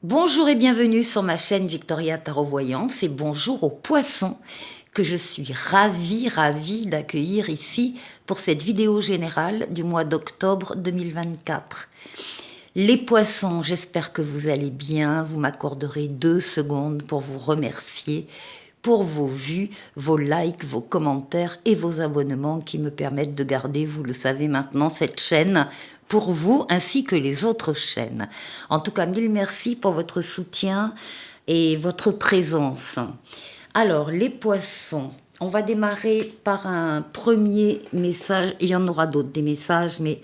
Bonjour et bienvenue sur ma chaîne Victoria Tarot Voyance et bonjour aux poissons que je suis ravie d'accueillir ici pour cette vidéo générale du mois d'octobre 2024. Les poissons, j'espère que vous allez bien, vous m'accorderez 2 secondes pour vous remercier pour vos vues, vos likes, vos commentaires et vos abonnements qui me permettent de garder, vous le savez maintenant, cette chaîne pour vous ainsi que les autres chaînes. En tout cas, mille merci pour votre soutien et votre présence. Alors, les poissons, on va démarrer par un premier message. Il y en aura d'autres, des messages, mais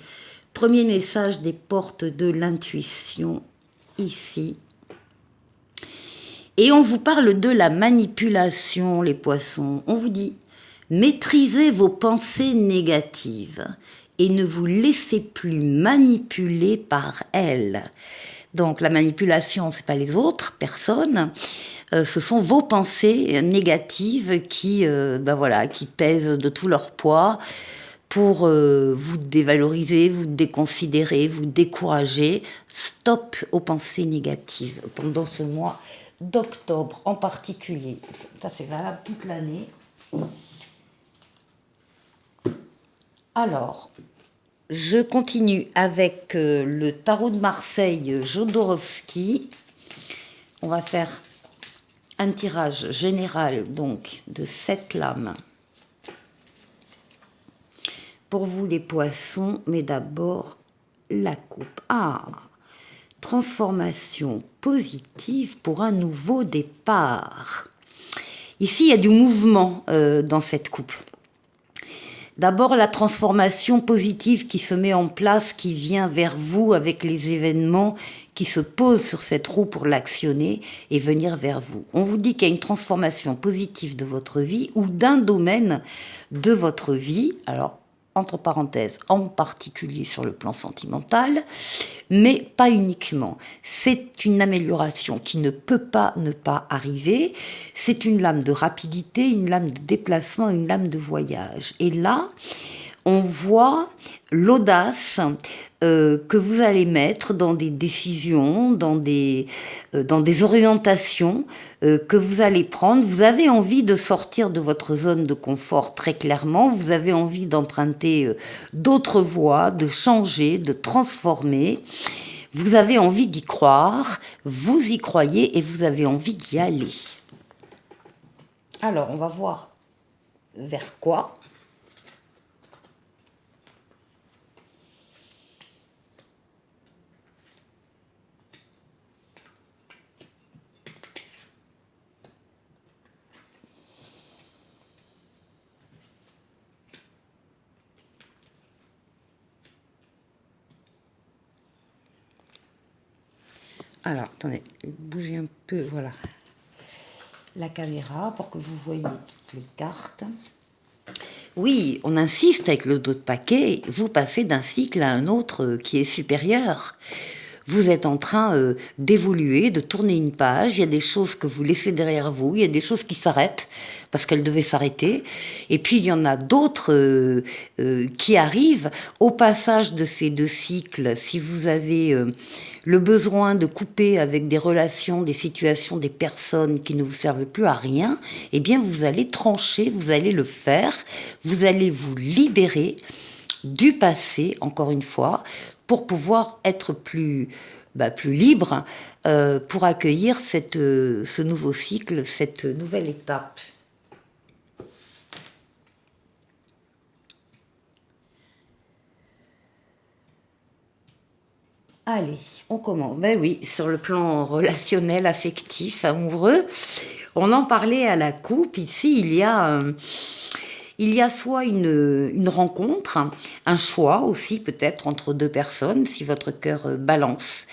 premier message des portes de l'intuition ici. Et on vous parle de la manipulation, les poissons. On vous dit, maîtrisez vos pensées négatives et ne vous laissez plus manipuler par elles. Donc la manipulation, c'est pas les autres personnes, ce sont vos pensées négatives qui pèsent de tout leur poids pour vous dévaloriser, vous déconsidérer, vous décourager. Stop aux pensées négatives pendant ce mois d'octobre en particulier. Ça, c'est valable toute l'année. Alors, je continue avec le tarot de Marseille Jodorowsky. On va faire un tirage général donc de 7 lames. Pour vous les poissons, mais d'abord la coupe. Transformation positive pour un nouveau départ. Ici, il y a du mouvement dans cette coupe. D'abord, la transformation positive qui se met en place, qui vient vers vous avec les événements qui se posent sur cette roue pour l'actionner et venir vers vous. On vous dit qu'il y a une transformation positive de votre vie ou d'un domaine de votre vie. Alors, entre parenthèses, en particulier sur le plan sentimental, mais pas uniquement. C'est une amélioration qui ne peut pas ne pas arriver. C'est une lame de rapidité, une lame de déplacement, une lame de voyage. Et là, on voit l'audace que vous allez mettre dans des décisions, dans des orientations que vous allez prendre. Vous avez envie de sortir de votre zone de confort très clairement. Vous avez envie d'emprunter d'autres voies, de changer, de transformer. Vous avez envie d'y croire, vous y croyez et vous avez envie d'y aller. Alors, on va voir vers quoi. Alors, attendez, bougez un peu, voilà, la caméra pour que vous voyez toutes les cartes. Oui, on insiste avec le dos de paquet, vous passez d'un cycle à un autre qui est supérieur. Vous êtes en train d'évoluer, de tourner une page, il y a des choses que vous laissez derrière vous, il y a des choses qui s'arrêtent parce qu'elles devaient s'arrêter, et puis il y en a d'autres qui arrivent. Au passage de ces 2 cycles, si vous avez le besoin de couper avec des relations, des situations, des personnes qui ne vous servent plus à rien, eh bien vous allez trancher, vous allez le faire, vous allez vous libérer du passé, encore une fois, pour pouvoir être plus libre pour accueillir ce nouveau cycle, cette nouvelle étape. Allez, on commence. Ben oui, sur le plan relationnel, affectif, amoureux, on en parlait à la coupe. Ici, il y a soit une rencontre, un choix aussi peut-être entre 2 personnes, si votre cœur balance.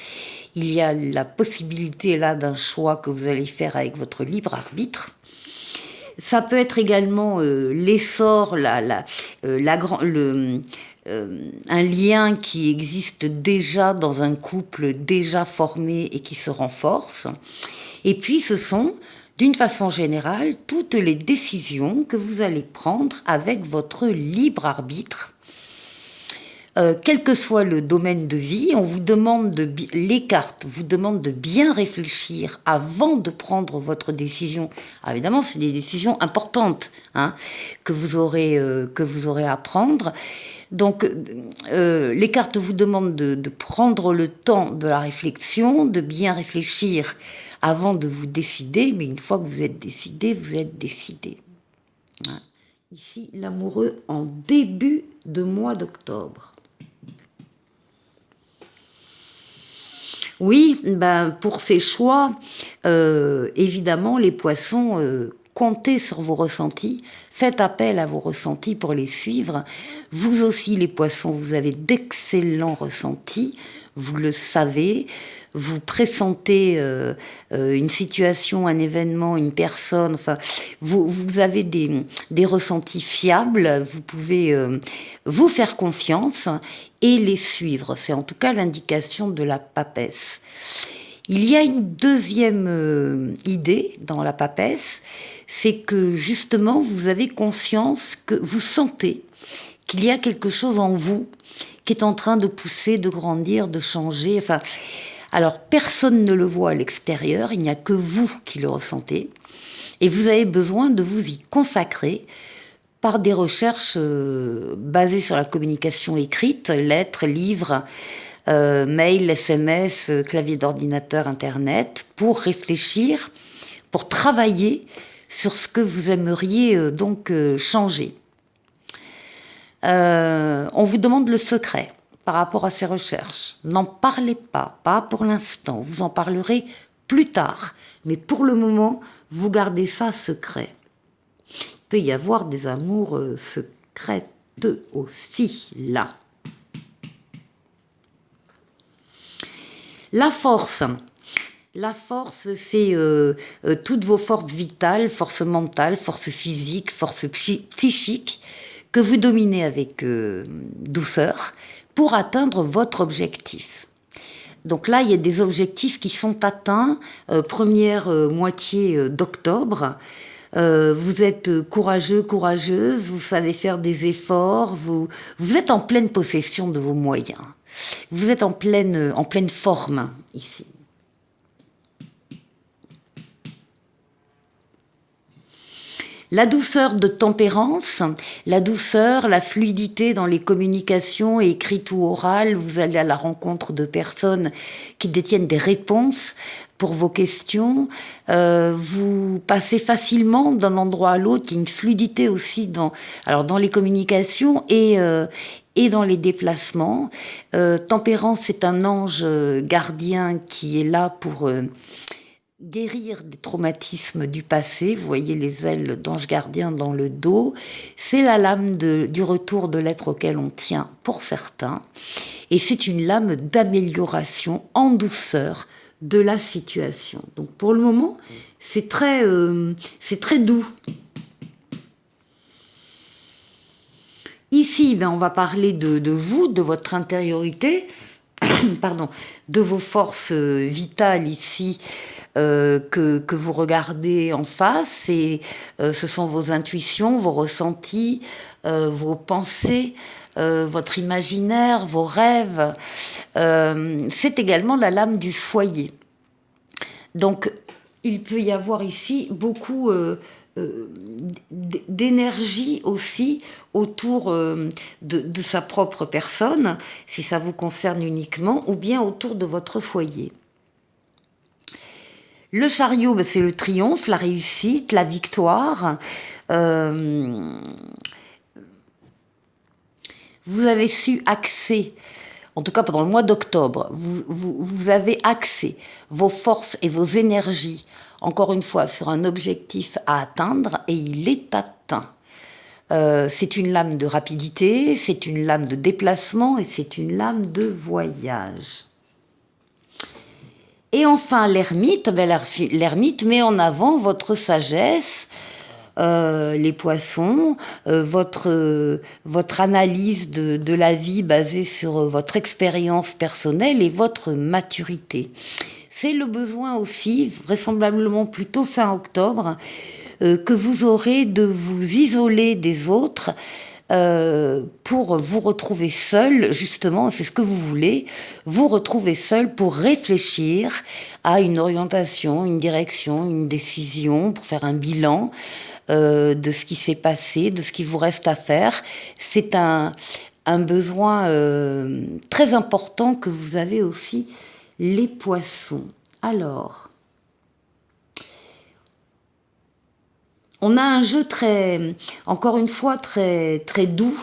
Il y a la possibilité là d'un choix que vous allez faire avec votre libre arbitre. Ça peut être également l'essor, un lien qui existe déjà dans un couple déjà formé et qui se renforce. Et puis ce sont, d'une façon générale, toutes les décisions que vous allez prendre avec votre libre arbitre quel que soit le domaine de vie, on vous demande les cartes vous demandent de bien réfléchir avant de prendre votre décision. Alors évidemment, c'est des décisions importantes hein, que vous aurez à prendre. Donc, les cartes vous demandent de prendre le temps de la réflexion, de bien réfléchir avant de vous décider, mais une fois que vous êtes décidé, vous êtes décidé. Hein. Ici, l'amoureux en début de mois d'octobre. Oui, ben pour ces choix, évidemment, les poissons, comptez sur vos ressentis, faites appel à vos ressentis pour les suivre. Vous aussi, les poissons, vous avez d'excellents ressentis, vous le savez, vous pressentez une situation, un événement, une personne, enfin, vous avez des ressentis fiables, vous pouvez vous faire confiance et les suivre. C'est en tout cas l'indication de la papesse. Il y a une deuxième idée dans la papesse, c'est que justement vous avez conscience, que vous sentez qu'il y a quelque chose en vous qui est en train de pousser, de grandir, de changer. Enfin, alors personne ne le voit à l'extérieur, il n'y a que vous qui le ressentez, et vous avez besoin de vous y consacrer par des recherches basées sur la communication écrite, lettres, livres, mail, SMS, clavier d'ordinateur, internet, pour réfléchir, pour travailler sur ce que vous aimeriez donc changer. On vous demande le secret par rapport à ces recherches. N'en parlez pas pour l'instant, vous en parlerez plus tard, mais pour le moment, vous gardez ça secret. Il peut y avoir des amours secrètes aussi, là. La force, c'est toutes vos forces vitales, forces mentales, forces physiques, forces psychiques que vous dominez avec douceur pour atteindre votre objectif. Donc là, il y a des objectifs qui sont atteints, première moitié d'octobre. Vous êtes courageux, courageuse, vous savez faire des efforts, vous êtes en pleine possession de vos moyens. Vous êtes en pleine forme ici. La douceur de tempérance, la douceur, la fluidité dans les communications écrites ou orales, vous allez à la rencontre de personnes qui détiennent des réponses pour vos questions, vous passez facilement d'un endroit à l'autre, il y a une fluidité aussi dans les communications et dans les déplacements. Tempérance, c'est un ange gardien qui est là pour guérir des traumatismes du passé. Vous voyez les ailes d'ange gardien dans le dos. C'est la lame du retour de l'être auquel on tient pour certains. Et c'est une lame d'amélioration en douceur de la situation. Donc pour le moment, c'est très doux. Ici, on va parler de vous, de votre intériorité, pardon, de vos forces vitales ici, que vous regardez en face, et ce sont vos intuitions, vos ressentis, vos pensées, votre imaginaire, vos rêves. C'est également la lame du foyer. Donc, il peut y avoir ici beaucoup d'énergie aussi autour de sa propre personne, si ça vous concerne uniquement, ou bien autour de votre foyer. Le chariot, c'est le triomphe, la réussite, la victoire. Vous avez su axer, en tout cas pendant le mois d'octobre, vous avez axé vos forces et vos énergies, encore une fois, sur un objectif à atteindre, et il est atteint. C'est une lame de rapidité, c'est une lame de déplacement, et c'est une lame de voyage. Et enfin, l'ermite, l'ermite met en avant votre sagesse, les poissons, votre analyse de la vie basée sur votre expérience personnelle et votre maturité. C'est le besoin aussi, vraisemblablement plutôt fin octobre, que vous aurez de vous isoler des autres, pour vous retrouver seul, justement, c'est ce que vous voulez, vous retrouver seul pour réfléchir à une orientation, une direction, une décision, pour faire un bilan de ce qui s'est passé, de ce qui vous reste à faire. C'est un besoin très important que vous avez aussi, les poissons. Alors, on a un jeu encore une fois, très doux,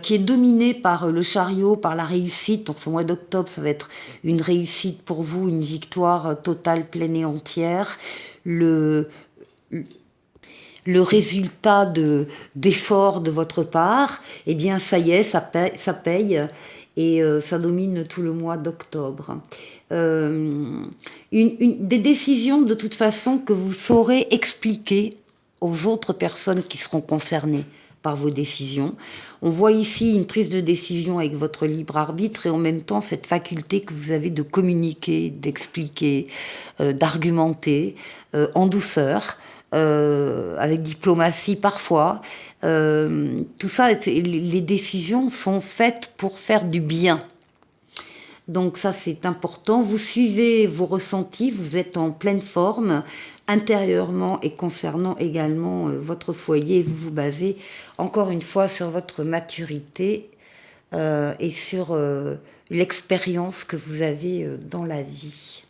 qui est dominé par le chariot, par la réussite. Donc ce mois d'octobre, ça va être une réussite pour vous, une victoire totale, pleine et entière. Le résultat d'efforts de votre part, eh bien ça y est, ça paye et ça domine tout le mois d'octobre. Des décisions de toute façon que vous saurez expliquer aux autres personnes qui seront concernées par vos décisions. On voit ici une prise de décision avec votre libre arbitre et en même temps cette faculté que vous avez de communiquer, d'expliquer, d'argumenter en douceur, avec diplomatie parfois. Tout ça, les décisions sont faites pour faire du bien. Donc ça, c'est important. Vous suivez vos ressentis, vous êtes en pleine forme intérieurement et concernant également votre foyer. Vous vous basez encore une fois sur votre maturité et sur l'expérience que vous avez dans la vie.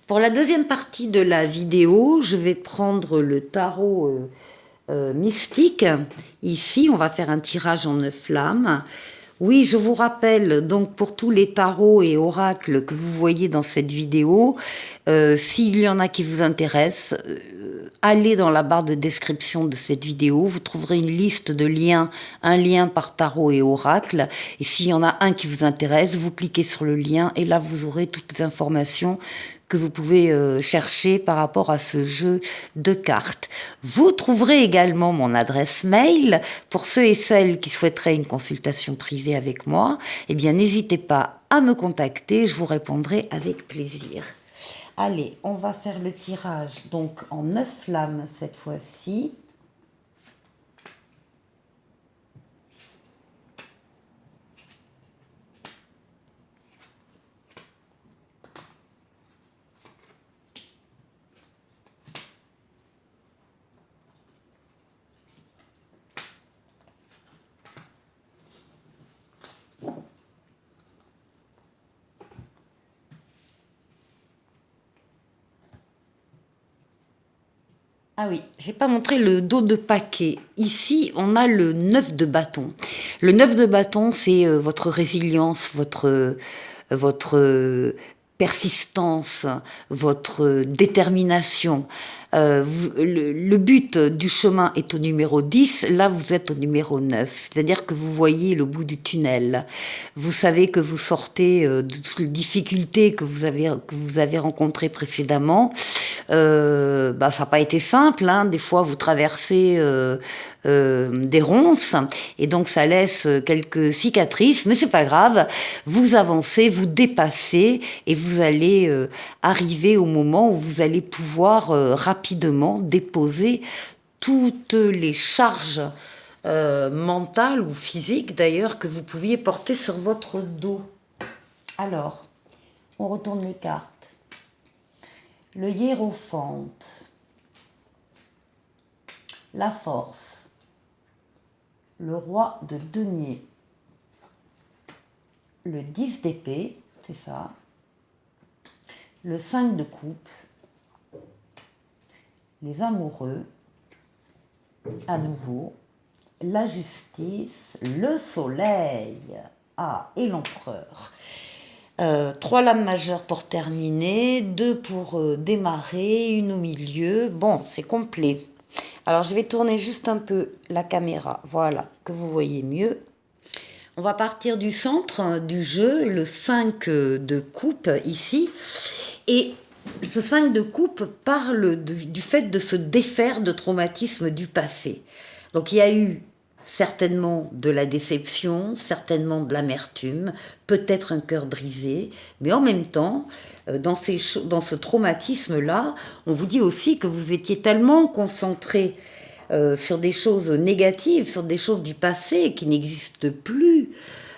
Pour la deuxième partie de la vidéo, je vais prendre le tarot mystique. Ici, on va faire un tirage en 9 flammes. Oui, je vous rappelle, donc pour tous les tarots et oracles que vous voyez dans cette vidéo, s'il y en a qui vous intéressent, allez dans la barre de description de cette vidéo, vous trouverez une liste de liens, un lien par tarot et oracle, et s'il y en a un qui vous intéresse, vous cliquez sur le lien et là vous aurez toutes les informations que vous pouvez chercher par rapport à ce jeu de cartes. Vous trouverez également mon adresse mail pour ceux et celles qui souhaiteraient une consultation privée avec moi. Eh bien, n'hésitez pas à me contacter, je vous répondrai avec plaisir. Allez, on va faire le tirage donc en 9 flammes cette fois-ci. Ah oui, j'ai pas montré le dos de paquet. Ici, on a le 9 de bâton. Le 9 de bâton, c'est votre résilience, votre persistance, votre détermination. Le but du chemin est au numéro 10, là vous êtes au numéro 9, c'est-à-dire que vous voyez le bout du tunnel. Vous savez que vous sortez de toutes les difficultés que vous avez rencontrées précédemment. Ça n'a pas été simple, hein. Des fois vous traversez des ronces et donc ça laisse quelques cicatrices, mais c'est pas grave, vous avancez, vous dépassez et vous allez arriver au moment où vous allez pouvoir rapidement déposer toutes les charges mentales ou physiques d'ailleurs que vous pouviez porter sur votre dos. Alors, on retourne les cartes. Le hiérophante, la force, le roi de denier, le 10 d'épée, c'est ça, le 5 de coupe, les amoureux, à nouveau, la justice, le soleil, et l'empereur. 3 lames majeures pour terminer, 2 pour démarrer, une au milieu. Bon, c'est complet. Alors, je vais tourner juste un peu la caméra, voilà, que vous voyez mieux. On va partir du centre du jeu, le 5 de coupe ici. Et ce 5 de coupe parle du fait de se défaire de traumatismes du passé. Donc, il y a eu certainement de la déception, certainement de l'amertume, peut-être un cœur brisé, mais en même temps, dans ce traumatisme-là, on vous dit aussi que vous étiez tellement concentré sur des choses négatives, sur des choses du passé qui n'existent plus,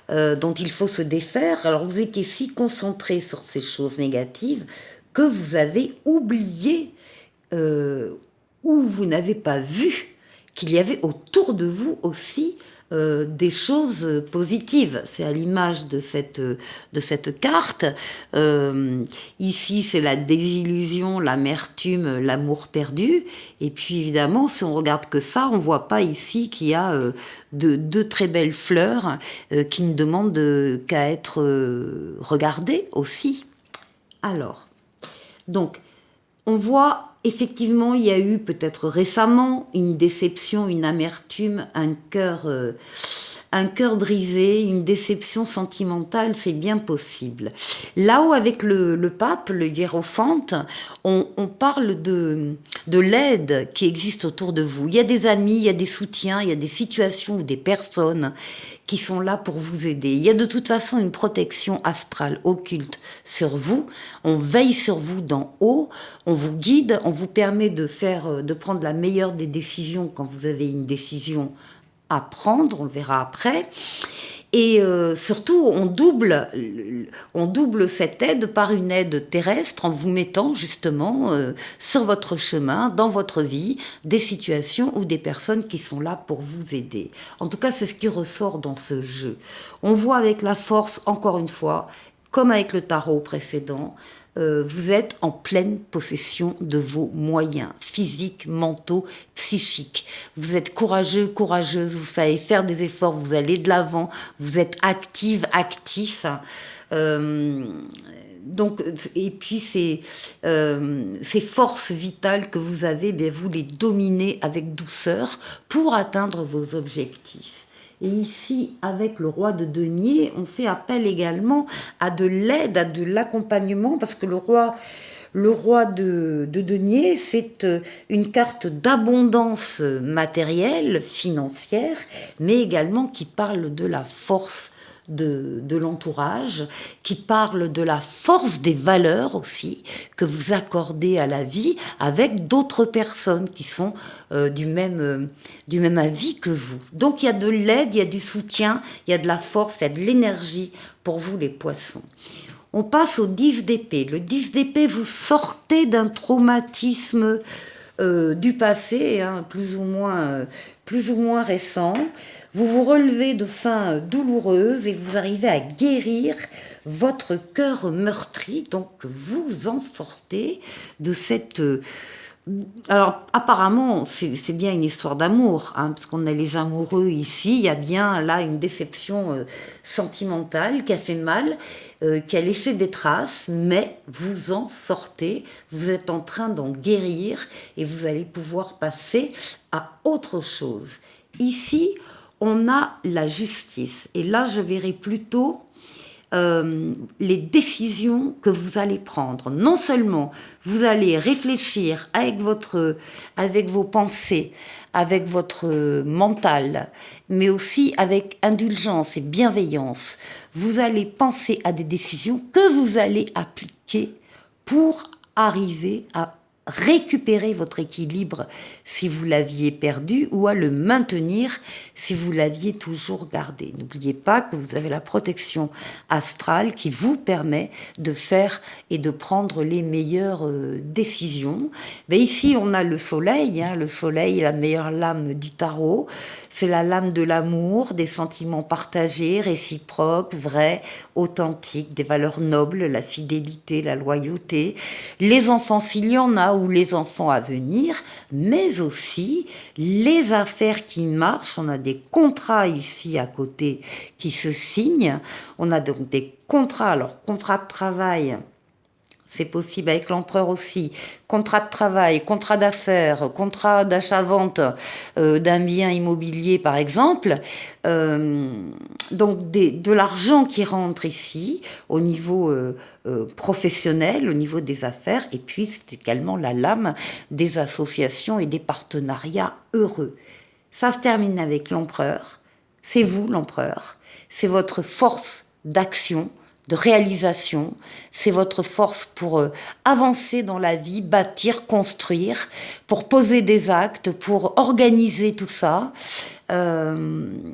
dont il faut se défaire. Alors vous étiez si concentré sur ces choses négatives que vous avez oublié ou vous n'avez pas vu qu'il y avait autour de vous aussi des choses positives. C'est à l'image de cette carte. Ici, c'est la désillusion, l'amertume, l'amour perdu. Et puis, évidemment, si on regarde que ça, on voit pas ici qu'il y a de très belles fleurs qui ne demandent qu'à être regardées aussi. Alors, donc, on voit effectivement, il y a eu peut-être récemment une déception, une amertume, un cœur brisé, une déception sentimentale, c'est bien possible. Là où avec le pape, le hiérophante, on parle de l'aide qui existe autour de vous. Il y a des amis, il y a des soutiens, il y a des situations ou des personnes qui sont là pour vous aider. Il y a de toute façon une protection astrale occulte sur vous. On veille sur vous d'en haut, on vous guide, on vous permet de prendre la meilleure des décisions quand vous avez une décision à prendre, on le verra après. Et surtout, on double cette aide par une aide terrestre en vous mettant justement sur votre chemin, dans votre vie, des situations ou des personnes qui sont là pour vous aider. En tout cas, c'est ce qui ressort dans ce jeu. On voit avec la force, encore une fois, comme avec le tarot précédent, vous êtes en pleine possession de vos moyens physiques, mentaux, psychiques. Vous êtes courageux, courageuse, vous savez faire des efforts, vous allez de l'avant, vous êtes active, actif. Donc, et puis ces forces vitales que vous avez, bien, vous les dominez avec douceur pour atteindre vos objectifs. Et ici, avec le roi de denier, on fait appel également à de l'aide, à de l'accompagnement, parce que le roi de denier, c'est une carte d'abondance matérielle, financière, mais également qui parle de la force de l'entourage, qui parle de la force des valeurs aussi que vous accordez à la vie avec d'autres personnes qui sont du même avis que vous. Donc il y a de l'aide, il y a du soutien, il y a de la force, il y a de l'énergie pour vous les poissons. On passe au 10 d'épée. Le 10 d'épée, vous sortez d'un traumatisme du passé, hein, plus ou moins récent. Vous vous relevez de faim douloureuse et vous arrivez à guérir votre cœur meurtri. Donc vous en sortez de cette... Alors apparemment c'est bien une histoire d'amour, hein, parce qu'on a les amoureux ici. Il y a bien là une déception sentimentale qui a fait mal, qui a laissé des traces, mais vous en sortez. Vous êtes en train d'en guérir et vous allez pouvoir passer à autre chose. Ici, on a la justice. Et là, je verrai plutôt les décisions que vous allez prendre. Non seulement vous allez réfléchir avec vos pensées, avec votre mental, mais aussi avec indulgence et bienveillance. Vous allez penser à des décisions que vous allez appliquer pour arriver à récupérer votre équilibre si vous l'aviez perdu ou à le maintenir si vous l'aviez toujours gardé. N'oubliez pas que vous avez la protection astrale qui vous permet de faire et de prendre les meilleures décisions. Mais ici, on a le soleil. Hein. Le soleil est la meilleure lame du tarot. C'est la lame de l'amour, des sentiments partagés, réciproques, vrais, authentiques, des valeurs nobles, la fidélité, la loyauté. Les enfants, s'il y en a, ou les enfants à venir, mais aussi les affaires qui marchent. On a des contrats ici à côté qui se signent. On a donc des contrats. Alors, contrat de travail, c'est possible avec l'empereur aussi. Contrat de travail, contrat d'affaires, contrat d'achat-vente d'un bien immobilier, par exemple. Donc, de l'argent qui rentre ici au niveau professionnel, au niveau des affaires. Et puis, c'est également la lame des associations et des partenariats heureux. Ça se termine avec l'empereur. C'est vous, l'empereur. C'est votre force d'action de réalisation. C'est votre force pour avancer dans la vie, bâtir, construire, pour poser des actes, pour organiser tout ça. Il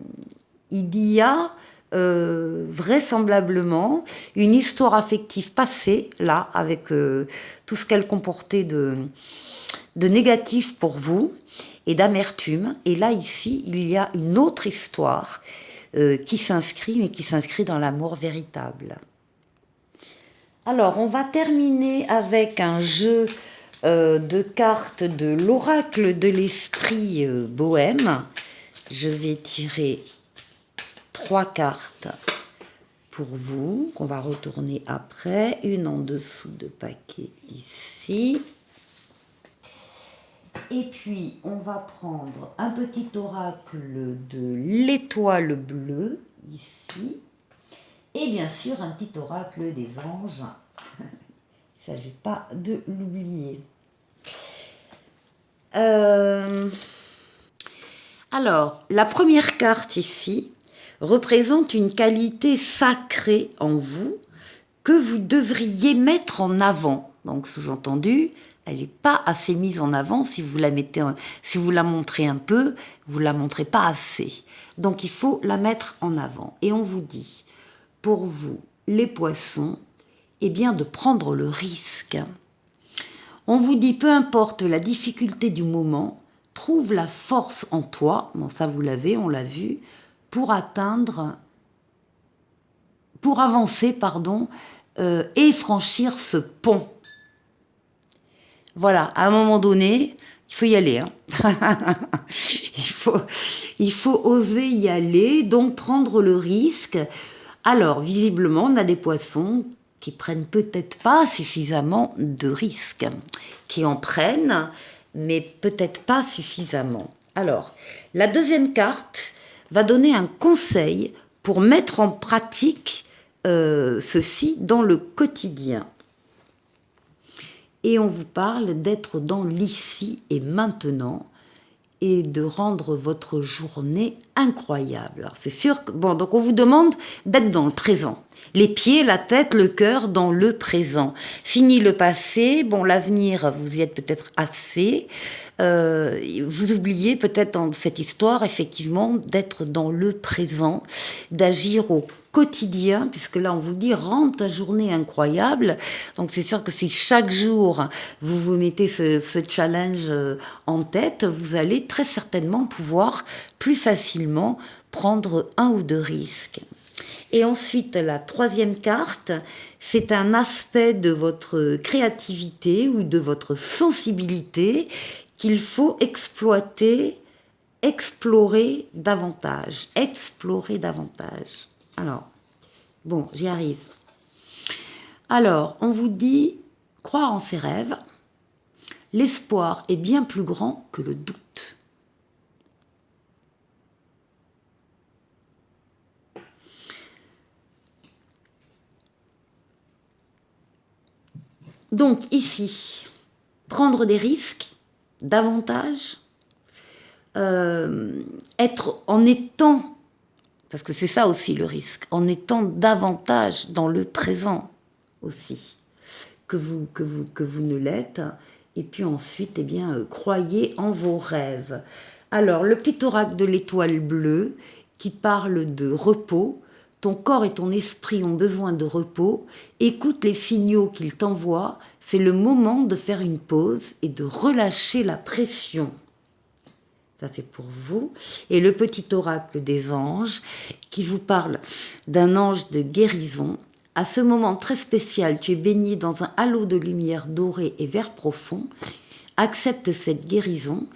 y a vraisemblablement une histoire affective passée, là, avec tout ce qu'elle comportait de négatif pour vous et d'amertume. Et là, ici, il y a une autre histoire qui s'inscrit, mais qui s'inscrit dans l'amour véritable. Alors, on va terminer avec un jeu de cartes de l'oracle de l'esprit bohème. Je vais tirer 3 cartes pour vous, qu'on va retourner après. Une en dessous de paquet ici. Et puis, on va prendre un petit oracle de l'étoile bleue, ici. Et bien sûr, un petit oracle des anges. Il ne s'agit pas de l'oublier. Alors, la première carte ici représente une qualité sacrée en vous que vous devriez mettre en avant. Donc, sous-entendu, elle n'est pas assez mise en avant. Si vous la montrez un peu, vous ne la montrez pas assez. Donc, il faut la mettre en avant. Et on vous dit, pour vous, les poissons, eh bien, de prendre le risque. On vous dit, peu importe la difficulté du moment, trouve la force en toi, bon, ça vous l'avez, on l'a vu, pour avancer, et franchir ce pont. Voilà, à un moment donné, il faut y aller. il faut oser y aller, donc prendre le risque. Alors, visiblement, on a des poissons qui prennent peut-être pas suffisamment de risques, qui en prennent, mais peut-être pas suffisamment. Alors, la deuxième carte va donner un conseil pour mettre en pratique ceci dans le quotidien. Et on vous parle d'être dans l'ici et maintenant et de rendre votre journée incroyable. Alors c'est sûr que, donc on vous demande d'être dans le présent. Les pieds, la tête, le cœur dans le présent. Fini le passé, l'avenir, vous y êtes peut-être assez. Vous oubliez peut-être dans cette histoire, effectivement, d'être dans le présent, d'agir au quotidien, puisque là on vous dit rends ta journée incroyable. Donc c'est sûr que si chaque jour vous vous mettez ce challenge en tête, vous allez très certainement pouvoir plus facilement prendre 1 ou 2 risques. Et ensuite, la troisième carte, c'est un aspect de votre créativité ou de votre sensibilité qu'il faut explorer davantage. Explorer davantage. Alors, j'y arrive. Alors, on vous dit, croire en ses rêves, l'espoir est bien plus grand que le doute. Donc ici, prendre des risques davantage, parce que c'est ça aussi le risque, en étant davantage dans le présent aussi, que vous ne l'êtes, et puis ensuite, croyez en vos rêves. Alors, le petit oracle de l'étoile bleue qui parle de repos. Ton corps et ton esprit ont besoin de repos. Écoute les signaux qu'ils t'envoient. C'est le moment de faire une pause et de relâcher la pression. Ça, c'est pour vous. Et le petit oracle des anges qui vous parle d'un ange de guérison. À ce moment très spécial, tu es baigné dans un halo de lumière dorée et vert profond. Accepte cette guérison.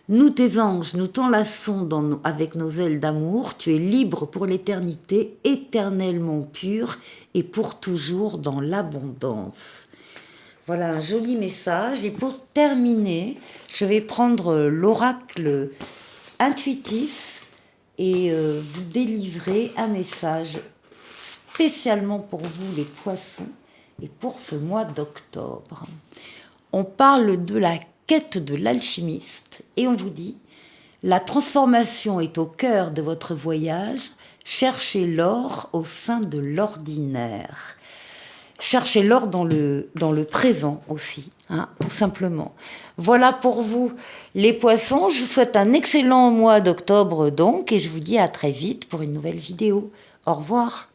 Nous, tes anges, nous t'enlaçons avec nos ailes d'amour. Tu es libre pour l'éternité, éternellement pur et pour toujours dans l'abondance. Voilà un joli message. Et pour terminer, je vais prendre l'oracle intuitif et vous délivrer un message spécialement pour vous, les poissons, et pour ce mois d'octobre. On parle de la quête de l'alchimiste et on vous dit la transformation est au cœur de votre voyage, cherchez l'or au sein de l'ordinaire. Cherchez l'or dans le présent aussi, hein, tout simplement. Voilà pour vous les poissons. Je vous souhaite un excellent mois d'octobre donc et je vous dis à très vite pour une nouvelle vidéo. Au revoir.